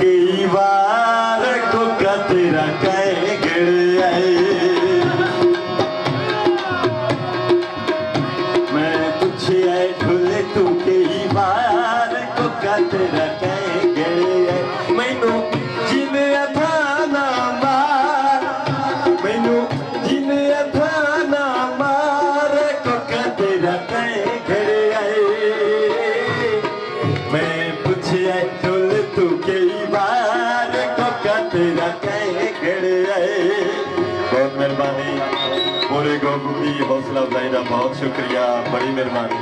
कई बार कोका तेरा कह गड़ आए। मैं पूछे आए ढोले तू कई बार कोका तेरा कह गड़ आए। मैनू जिने थाना मार, मैनू जिने थाना मार कोका तेरा कह गड़ आए। मैं पूछे आए ढोले तू कई बार कोका तेरा कह गड़ आए। बहुत मेहरबानी पूरे गोगू की हौसला अफजाई का बहुत शुक्रिया, बड़ी मेहरबानी।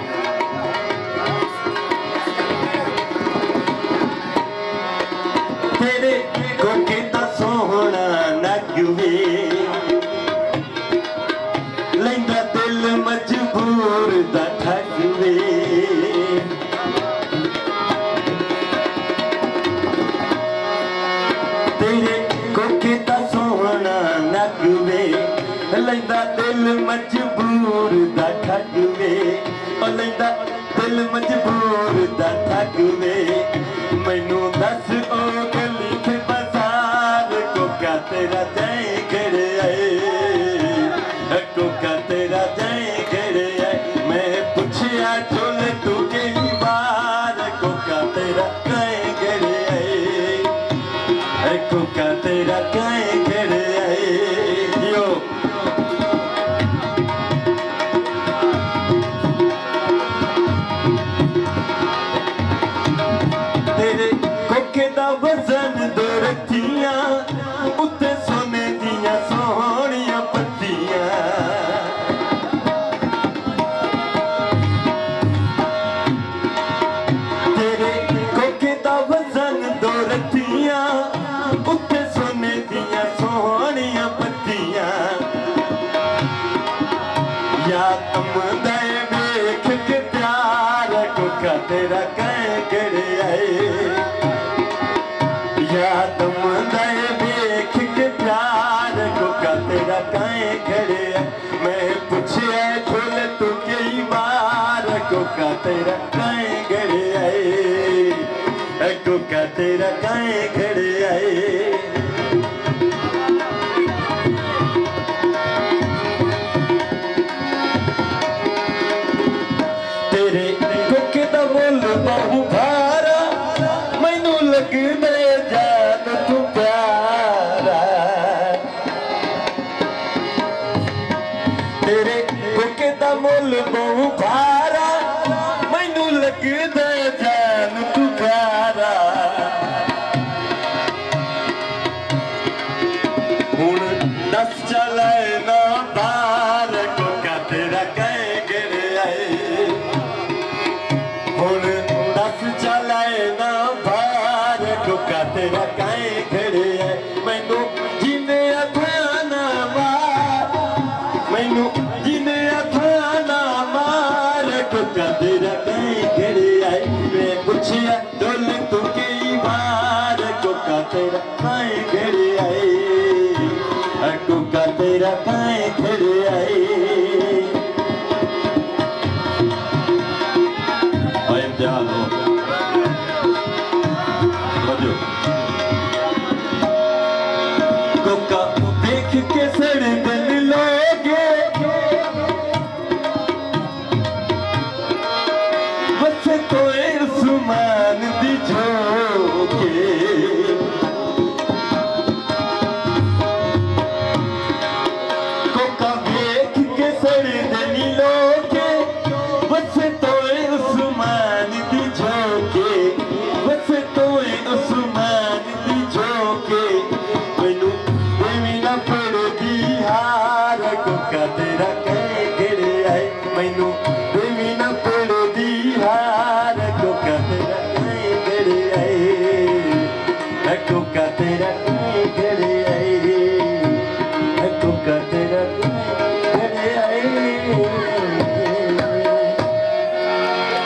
तेरे कोके दा सोहना नग वे लैंदा दिल मजबूर दा ठग वे। तेरे कोके दा सोहना नग वे लैंदा दिल मजबूर दा ठग वे। लैंदा दिल मजबूर दा ठग वे। मैनू दस ओ गली च बाजार कोका तेरा जय गड़ आए। कोका तेरा जय गड़ आए। मैं पूछया चोल तू कई बार कोका तेरा जय गड़ आए। कोका तेरा जय गड़ आए। यो तेरे कोके दा वजन दो रखियां उत्ते सोने दियां सोहणियां पत्तियां। तेरे कोके दा वजन दो रखियां उत्ते सोने दियां सोहणियां पत्तियां। या तुम दे वेख के प्यार कोका तेरा कह गड़ आए। या तुम दे वेख के प्यार कोका तेरा कह गड़ आए। मैं पूछया ढोल तू कई बार कोका तेरा कह गड़ आए। कोका तेरा कह गड़ आए। तेरे कोके दा मुल बहु भारा मैनू लगदा जान तू प्यारा। तेरे कोके दा मुल बहु भारा मैनू लगदा जान तू प्यारा। हुण दस चले ना बार कोका तेरा कह गड़ आए। हुण दस चले ना बार कोका तेरा कह गड़ आए। मैनू जिने थाना मार, मैनू जिने थाना मार कोका तेरा कह गड़ आए। मैं पूछया ढोल तू कई बार कोका तेरा कह गड़ आए। कोका तेरा कह गड़ आए। इम्तिहान हो कोका देख के सड़ दिल लोगे बस कोई उस्मान दी झोंके। कोका देख के सड़ दिल लोगे बस तोए उस्मान दी झोंके। बस तोए उस्मान दी झोंके। मैनू देवी ना पड़दी हार कोका तेरा कह गड़ आए। मैनू देवी ना पड़दी हार कोका तेरा कह गड़ आए। कोका तेरा कह गड़ आए। कोका तेरा कह गड़ आए।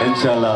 इंशाल्लाह।